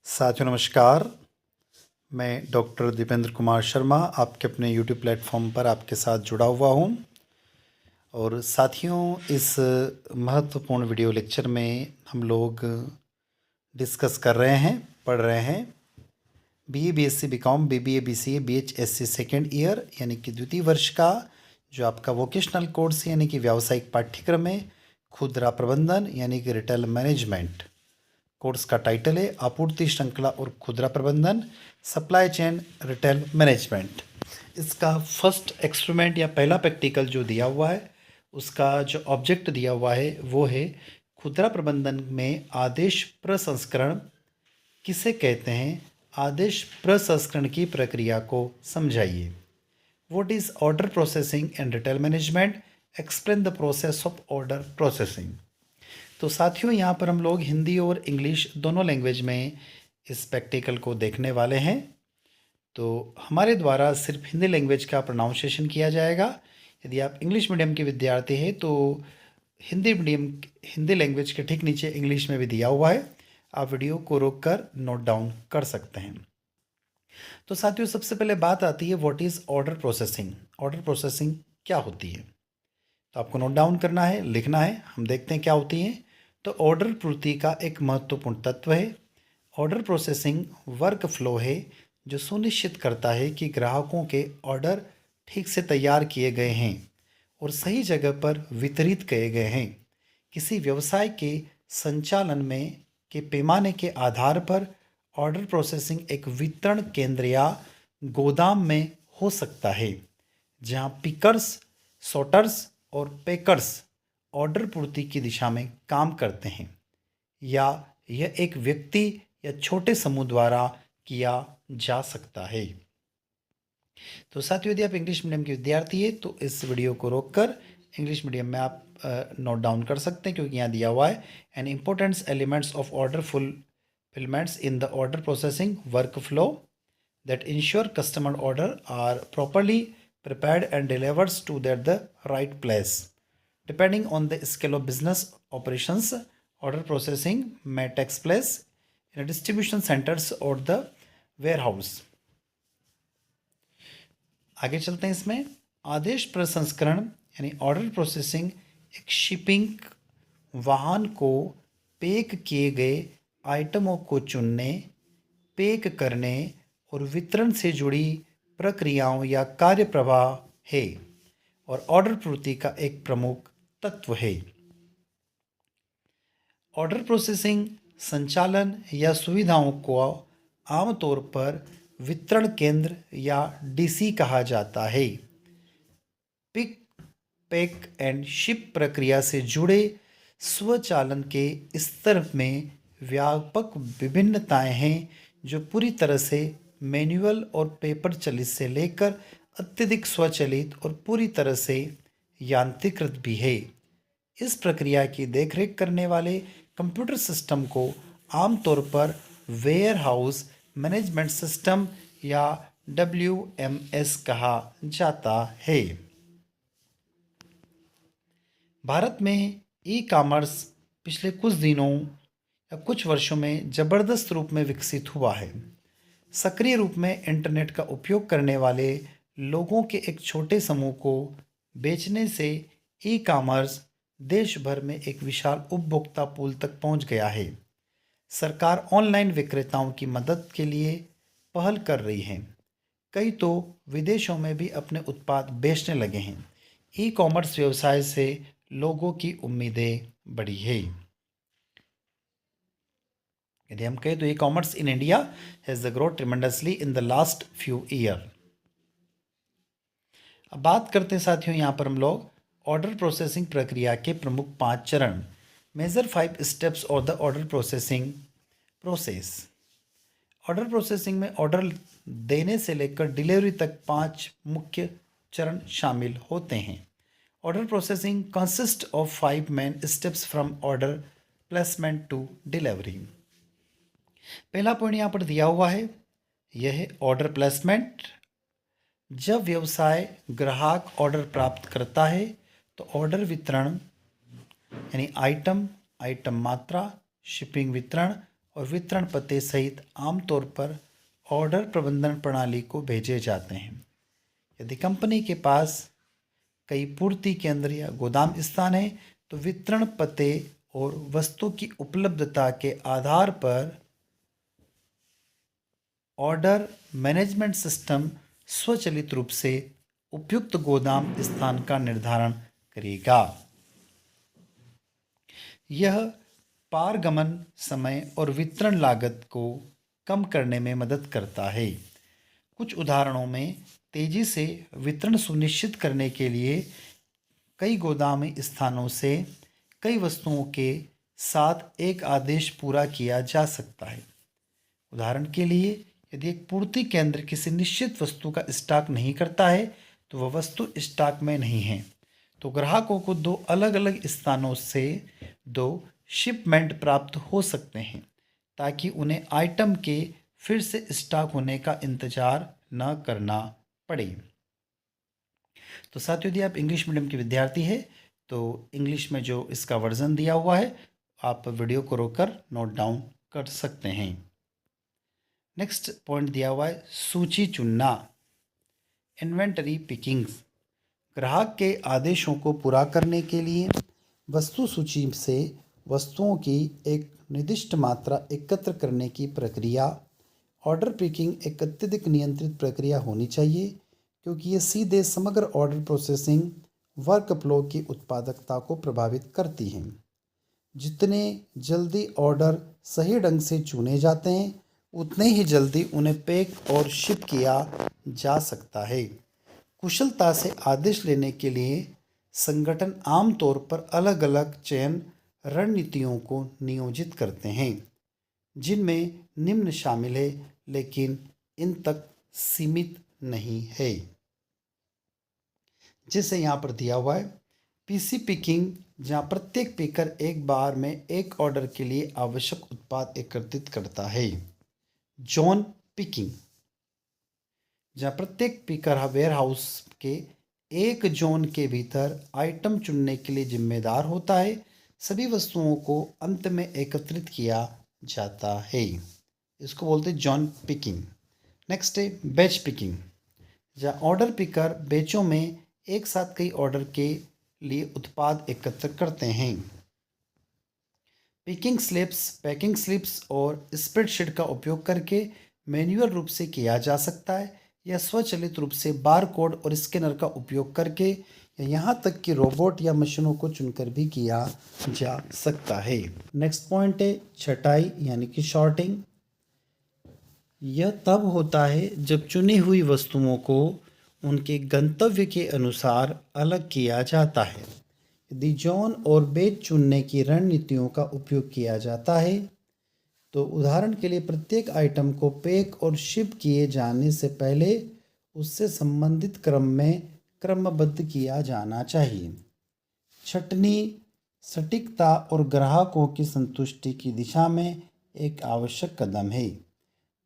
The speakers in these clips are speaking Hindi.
साथियों नमस्कार। मैं डॉक्टर दीपेंद्र कुमार शर्मा आपके अपने यूट्यूब प्लेटफॉर्म पर आपके साथ जुड़ा हुआ हूँ। और साथियों, इस महत्वपूर्ण वीडियो लेक्चर में हम लोग डिस्कस कर रहे हैं, पढ़ रहे हैं BA BSc BCom BBA BCA बीएचएससी सेकेंड ईयर यानी कि द्वितीय वर्ष का जो आपका वोकेशनल कोर्स यानी कि व्यावसायिक पाठ्यक्रम है, खुदरा प्रबंधन यानी कि रिटेल मैनेजमेंट। कोर्स का टाइटल है आपूर्ति श्रृंखला और खुदरा प्रबंधन, सप्लाई चेन रिटेल मैनेजमेंट। इसका फर्स्ट एक्सपेरिमेंट या पहला प्रैक्टिकल जो दिया हुआ है, उसका जो ऑब्जेक्ट दिया हुआ है वो है खुदरा प्रबंधन में आदेश प्रसंस्करण किसे कहते हैं, आदेश प्रसंस्करण की प्रक्रिया को समझाइए। What is order processing and retail management, explain the process of order processing. तो साथियों, यहाँ पर हम लोग हिंदी और इंग्लिश दोनों लैंग्वेज में इस प्रैक्टिकल को देखने वाले हैं। तो हमारे द्वारा सिर्फ हिंदी लैंग्वेज का प्रोनाउंसिएशन किया जाएगा। यदि आप इंग्लिश मीडियम के विद्यार्थी हैं तो हिंदी लैंग्वेज के ठीक नीचे इंग्लिश में भी दिया हुआ है, आप वीडियो को रोक कर नोट डाउन कर सकते हैं। तो साथियों, सबसे पहले बात आती है what is order processing. Order processing क्या होती है, तो आपको नोट डाउन करना है, लिखना है। हम देखते हैं क्या होती है। तो ऑर्डर पूर्ति का एक महत्वपूर्ण तत्व है। ऑर्डर प्रोसेसिंग वर्क फ्लो है जो सुनिश्चित करता है कि ग्राहकों के ऑर्डर ठीक से तैयार किए गए हैं और सही जगह पर वितरित किए गए हैं। किसी व्यवसाय के संचालन में के पैमाने के आधार पर ऑर्डर प्रोसेसिंग एक वितरण केंद्र या गोदाम में हो सकता है, जहां पिकर्स, सॉर्टर्स और पैकर्स ऑर्डर पूर्ति की दिशा में काम करते हैं, या यह एक व्यक्ति या छोटे समूह द्वारा किया जा सकता है। तो साथियों, यदि आप इंग्लिश मीडियम के विद्यार्थी हैं तो इस वीडियो को रोककर इंग्लिश मीडियम में आप नोट डाउन कर सकते हैं, क्योंकि यहाँ दिया हुआ है an importants elements of order fulfillments in the order processing workflow that ensure customer order are properly prepared and delivered to the right place. Depending on the scale of business operations, order processing may take place in a distribution centers or the warehouse. आगे चलते हैं। इसमें आदेश प्रसंस्करण यानी ऑर्डर प्रोसेसिंग एक शिपिंग वाहन को पैक किए गए आइटमों को चुनने, पैक करने और वितरण से जुड़ी प्रक्रियाओं या कार्य प्रवाह है और ऑर्डर पूर्ति का एक प्रमुख तत्व है। ऑर्डर प्रोसेसिंग संचालन या सुविधाओं को आमतौर पर वितरण केंद्र या डीसी कहा जाता है। पिक, पैक एंड शिप प्रक्रिया से जुड़े स्वचालन के स्तर में व्यापक विभिन्नताएं हैं, जो पूरी तरह से मैनुअल और पेपर चलित से लेकर अत्यधिक स्वचालित और पूरी तरह से यांत्रिकृत भी है। इस प्रक्रिया की देखरेख करने वाले कंप्यूटर सिस्टम को आमतौर पर वेयर हाउस मैनेजमेंट सिस्टम या WMS कहा जाता है। भारत में ई कॉमर्स पिछले कुछ दिनों या कुछ वर्षों में ज़बरदस्त रूप में विकसित हुआ है। सक्रिय रूप में इंटरनेट का उपयोग करने वाले लोगों के एक छोटे समूह को बेचने से ई कॉमर्स देश भर में एक विशाल उपभोक्ता पूल तक पहुंच गया है। सरकार ऑनलाइन विक्रेताओं की मदद के लिए पहल कर रही है। कई तो विदेशों में भी अपने उत्पाद बेचने लगे हैं। ई कॉमर्स व्यवसाय से लोगों की उम्मीदें बढ़ी है। यदि हम कहें तो e commerce in India has grown tremendously in the last few year. अब बात करते हैं साथियों, यहाँ पर हम लोग ऑर्डर प्रोसेसिंग प्रक्रिया के प्रमुख 5 चरण, major 5 steps of the order processing process. Order processing में ऑर्डर देने से लेकर डिलीवरी तक 5 मुख्य चरण शामिल होते हैं। Order processing consist of 5 main steps from order placement to delivery. पहला पॉइंट यहाँ पर दिया हुआ है, यह है ऑर्डर प्लेसमेंट। जब व्यवसाय ग्राहक ऑर्डर प्राप्त करता है तो ऑर्डर वितरण यानी आइटम मात्रा, शिपिंग वितरण और वितरण पते सहित आमतौर पर ऑर्डर प्रबंधन प्रणाली को भेजे जाते हैं। यदि कंपनी के पास कई पूर्ति केंद्र या गोदाम स्थान है तो वितरण पते और वस्तु की उपलब्धता के आधार पर ऑर्डर मैनेजमेंट सिस्टम स्वचालित रूप से उपयुक्त गोदाम स्थान का निर्धारण करेगा। यह पारगमन समय और वितरण लागत को कम करने में मदद करता है। कुछ उदाहरणों में तेजी से वितरण सुनिश्चित करने के लिए कई गोदामी स्थानों से कई वस्तुओं के साथ एक आदेश पूरा किया जा सकता है। उदाहरण के लिए यदि एक पूर्ति केंद्र किसी निश्चित वस्तु का स्टॉक नहीं करता है तो वह वस्तु स्टॉक में नहीं है, तो ग्राहकों को दो अलग अलग स्थानों से दो शिपमेंट प्राप्त हो सकते हैं ताकि उन्हें आइटम के फिर से स्टॉक होने का इंतजार न करना पड़े। तो साथियों, यदि आप इंग्लिश मीडियम के विद्यार्थी हैं तो इंग्लिश में जो इसका वर्जन दिया हुआ है आप वीडियो को रोककर नोट डाउन कर सकते हैं। नेक्स्ट पॉइंट दिया हुआ है सूची चुनना, इन्वेंटरी पिकिंग्स। ग्राहक के आदेशों को पूरा करने के लिए वस्तु सूची से वस्तुओं की एक निर्दिष्ट मात्रा एकत्र करने की प्रक्रिया ऑर्डर पिकिंग एक अत्यधिक नियंत्रित प्रक्रिया होनी चाहिए, क्योंकि ये सीधे समग्र ऑर्डर प्रोसेसिंग वर्कफ्लो की उत्पादकता को प्रभावित करती हैं। जितने जल्दी ऑर्डर सही ढंग से चुने जाते हैं उतने ही जल्दी उन्हें पैक और शिप किया जा सकता है। कुशलता से आदेश लेने के लिए संगठन आमतौर पर अलग अलग चयन रणनीतियों को नियोजित करते हैं, जिनमें निम्न शामिल है लेकिन इन तक सीमित नहीं है। जैसे यहाँ पर दिया हुआ है पीसी पिकिंग, जहाँ प्रत्येक पिकर एक बार में एक ऑर्डर के लिए आवश्यक उत्पाद एकत्रित करता है। जोन पिकिंग, जहाँ प्रत्येक पिकर वेयर हाउस के एक जोन के भीतर आइटम चुनने के लिए जिम्मेदार होता है। सभी वस्तुओं को अंत में एकत्रित किया जाता है, इसको बोलते हैं जोन पिकिंग। नेक्स्ट है बैच पिकिंग, जहाँ ऑर्डर पिकर बैचों में एक साथ कई ऑर्डर के लिए उत्पाद एकत्र करते हैं। पिकिंग स्लिप्स, पैकिंग स्लिप्स और स्प्रेडशीट का उपयोग करके मैन्युअल रूप से किया जा सकता है या स्वचालित रूप से बार कोड और स्कैनर का उपयोग करके या यहाँ तक कि रोबोट या मशीनों को चुनकर भी किया जा सकता है। नेक्स्ट पॉइंट है छटाई यानी कि शॉर्टिंग। यह तब होता है जब चुनी हुई वस्तुओं को उनके गंतव्य के अनुसार अलग किया जाता है। यदि जोन और बैच चुनने की रणनीतियों का उपयोग किया जाता है तो उदाहरण के लिए प्रत्येक आइटम को पैक और शिप किए जाने से पहले उससे संबंधित क्रम में क्रमबद्ध किया जाना चाहिए। छटनी सटीकता और ग्राहकों की संतुष्टि की दिशा में एक आवश्यक कदम है,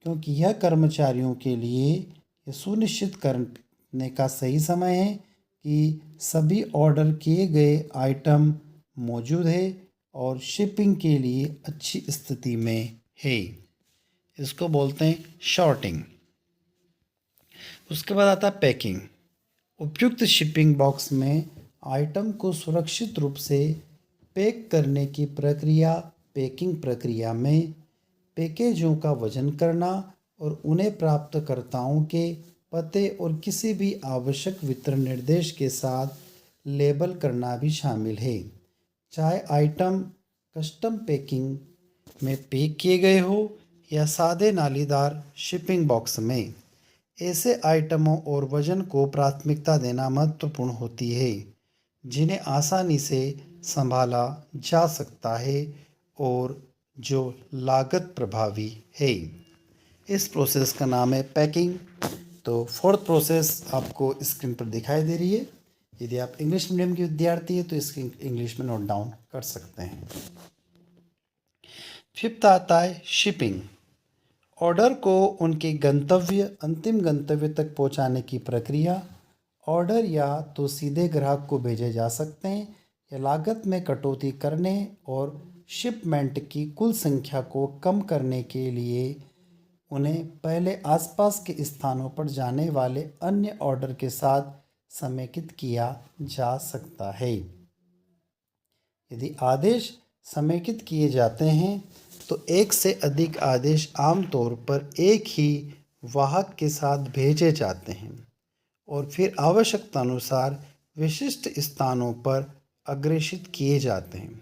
क्योंकि यह कर्मचारियों के लिए यह सुनिश्चित करने का सही समय है कि सभी ऑर्डर किए गए आइटम मौजूद है और शिपिंग के लिए अच्छी स्थिति में है। इसको बोलते हैं शॉर्टिंग। उसके बाद आता है पैकिंग। उपयुक्त शिपिंग बॉक्स में आइटम को सुरक्षित रूप से पैक करने की प्रक्रिया पैकिंग प्रक्रिया में पैकेजों का वजन करना और उन्हें प्राप्तकर्ताओं के पते और किसी भी आवश्यक वितरण निर्देश के साथ लेबल करना भी शामिल है। चाहे आइटम कस्टम पैकिंग में पैक किए गए हो या सादे नालीदार शिपिंग बॉक्स में, ऐसे आइटमों और वजन को प्राथमिकता देना महत्वपूर्ण होती है जिन्हें आसानी से संभाला जा सकता है और जो लागत प्रभावी है। इस प्रोसेस का नाम है पैकिंग। तो फोर्थ प्रोसेस आपको स्क्रीन पर दिखाई दे रही है। यदि आप इंग्लिश मीडियम के विद्यार्थी हैं तो इसकी इंग्लिश में नोट डाउन कर सकते हैं। फिफ्थ आता है शिपिंग। ऑर्डर को उनके अंतिम गंतव्य तक पहुंचाने की प्रक्रिया। ऑर्डर या तो सीधे ग्राहक को भेजे जा सकते हैं या लागत में कटौती करने और शिपमेंट की कुल संख्या को कम करने के लिए उन्हें पहले आसपास के स्थानों पर जाने वाले अन्य ऑर्डर के साथ समेकित किया जा सकता है। यदि आदेश समेकित किए जाते हैं तो एक से अधिक आदेश आमतौर पर एक ही वाहक के साथ भेजे जाते हैं और फिर आवश्यकता अनुसार विशिष्ट स्थानों पर अग्रेषित किए जाते हैं।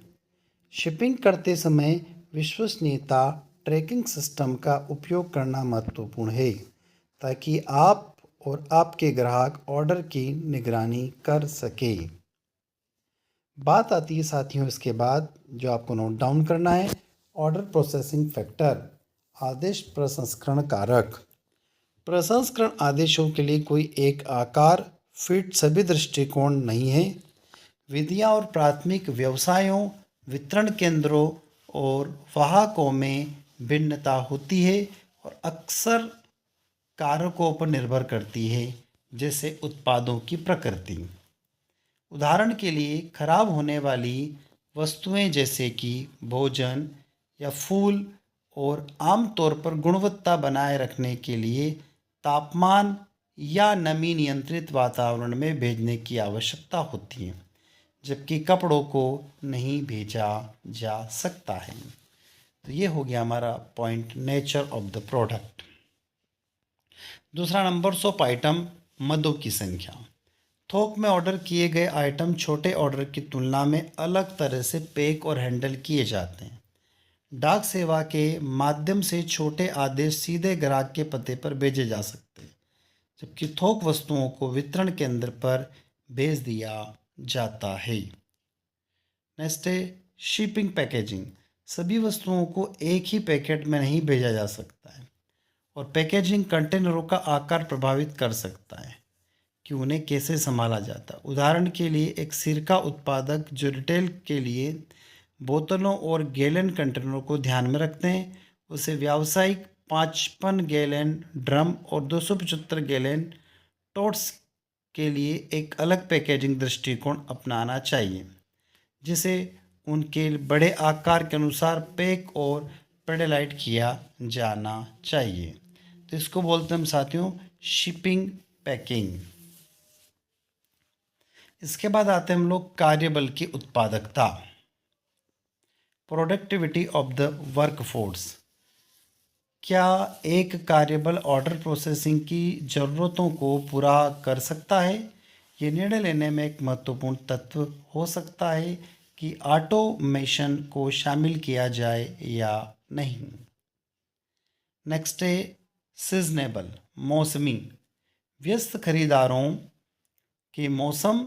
शिपिंग करते समय विश्वसनीयता ट्रैकिंग सिस्टम का उपयोग करना महत्वपूर्ण है ताकि आप और आपके ग्राहक ऑर्डर की निगरानी कर सके। बात आती है साथियों इसके बाद जो आपको नोट डाउन करना है, ऑर्डर प्रोसेसिंग फैक्टर, आदेश प्रसंस्करण कारक। प्रसंस्करण आदेशों के लिए कोई एक आकार फिट सभी दृष्टिकोण नहीं है। विधियां और प्राथमिक व्यवसायों, वितरण केंद्रों और वाहकों में भिन्नता होती है और अक्सर कारकों पर निर्भर करती है, जैसे उत्पादों की प्रकृति। उदाहरण के लिए खराब होने वाली वस्तुएं जैसे कि भोजन या फूल और आमतौर पर गुणवत्ता बनाए रखने के लिए तापमान या नमी नियंत्रित वातावरण में भेजने की आवश्यकता होती है, जबकि कपड़ों को नहीं भेजा जा सकता है। तो ये हो गया हमारा point, nature of the product. दूसरा नंबर, सोप आइटम, मदों की संख्या। थोक में ऑर्डर किए गए आइटम छोटे ऑर्डर की तुलना में अलग तरह से पैक और हैंडल किए जाते हैं। डाक सेवा के माध्यम से छोटे आदेश सीधे ग्राहक के पते पर भेजे जा सकते हैं, जबकि थोक वस्तुओं को वितरण केंद्र पर भेज दिया जाता है। नेक्स्ट है शिपिंग पैकेजिंग। सभी वस्तुओं को एक ही पैकेट में नहीं भेजा जा सकता है और पैकेजिंग कंटेनरों का आकार प्रभावित कर सकता है कि उन्हें कैसे संभाला जाता है। उदाहरण के लिए एक सिरका उत्पादक जो रिटेल के लिए बोतलों और गैलन कंटेनरों को ध्यान में रखते हैं, उसे व्यावसायिक 55 गैलन ड्रम और 275 गैलन टोट्स के लिए एक अलग पैकेजिंग दृष्टिकोण अपनाना चाहिए, जिसे उनके बड़े आकार के अनुसार पैक और पेडलाइट किया जाना चाहिए। तो इसको बोलते हैं हम साथियों शिपिंग पैकिंग। इसके बाद आते हैं हम लोग कार्यबल की उत्पादकता, प्रोडक्टिविटी ऑफ द वर्कफोर्स। क्या एक कार्यबल ऑर्डर प्रोसेसिंग की ज़रूरतों को पूरा कर सकता है? ये निर्णय लेने में एक महत्वपूर्ण तत्व हो सकता है कि ऑटोमेशन को शामिल किया जाए या नहीं। नेक्स्ट है सीजनेबल, मौसमी। व्यस्त खरीदारों के मौसम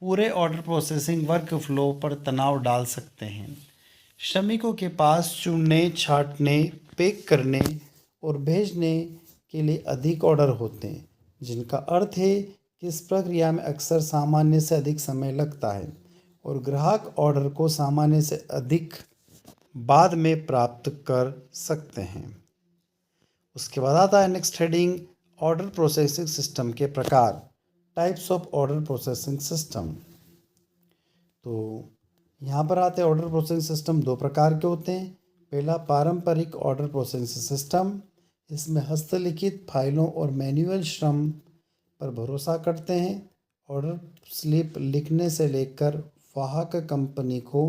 पूरे ऑर्डर प्रोसेसिंग वर्क फ्लो पर तनाव डाल सकते हैं। श्रमिकों के पास चुनने, छांटने, पैक करने और भेजने के लिए अधिक ऑर्डर होते हैं, जिनका अर्थ है कि इस प्रक्रिया में अक्सर सामान्य से अधिक समय लगता है और ग्राहक ऑर्डर को सामान्य से अधिक बाद में प्राप्त कर सकते हैं। उसके बाद आता है next heading, order processing system के प्रकार, types of order processing system. तो यहाँ पर आते हैं ऑर्डर प्रोसेसिंग सिस्टम दो प्रकार के होते हैं। पहला पारंपरिक ऑर्डर प्रोसेसिंग सिस्टम, इसमें हस्तलिखित फाइलों और मैनुअल श्रम पर भरोसा करते हैं। ऑर्डर स्लिप लिखने से लेकर वाहक कंपनी को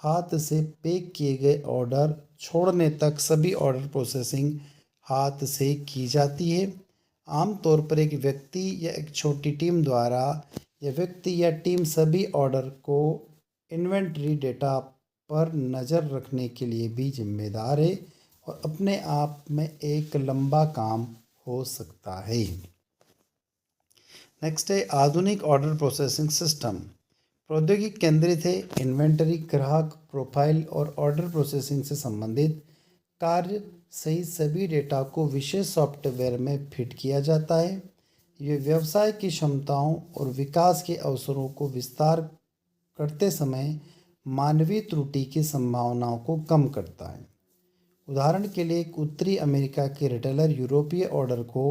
हाथ से पैक किए गए ऑर्डर छोड़ने तक सभी ऑर्डर प्रोसेसिंग हाथ से की जाती है। आमतौर पर एक व्यक्ति या एक छोटी टीम द्वारा यह व्यक्ति या टीम सभी ऑर्डर को इन्वेंट्री डेटा पर नज़र रखने के लिए भी जिम्मेदार है और अपने आप में एक लंबा काम हो सकता है। नेक्स्ट है आधुनिक ऑर्डर प्रोसेसिंग सिस्टम, प्रौद्योगिकी केंद्रित है। इन्वेंटरी, ग्राहक प्रोफाइल और ऑर्डर प्रोसेसिंग से संबंधित कार्य सहित सभी डेटा को विशेष सॉफ्टवेयर में फिट किया जाता है। ये व्यवसाय की क्षमताओं और विकास के अवसरों को विस्तार करते समय मानवीय त्रुटि की संभावनाओं को कम करता है। उदाहरण के लिए एक उत्तरी अमेरिका के रिटेलर यूरोपीय ऑर्डर को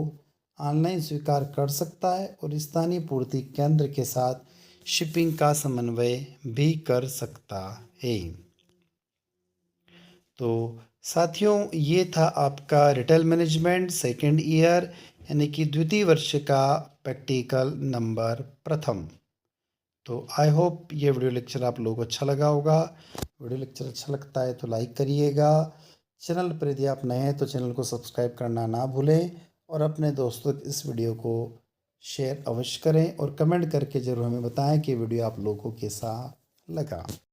ऑनलाइन स्वीकार कर सकता है और स्थानीय पूर्ति केंद्र के साथ शिपिंग का समन्वय भी कर सकता है। तो साथियों ये था आपका रिटेल मैनेजमेंट सेकंड ईयर यानी कि द्वितीय वर्ष का प्रैक्टिकल नंबर प्रथम। तो आई होप ये वीडियो लेक्चर आप लोगों को अच्छा लगा होगा। वीडियो लेक्चर अच्छा लगता है तो लाइक करिएगा। चैनल पर यदि आप नए हैं तो चैनल को सब्सक्राइब करना ना भूलें और अपने दोस्तों तक इस वीडियो को शेयर अवश्य करें और कमेंट करके ज़रूर हमें बताएं कि वीडियो आप लोगों को कैसा लगा।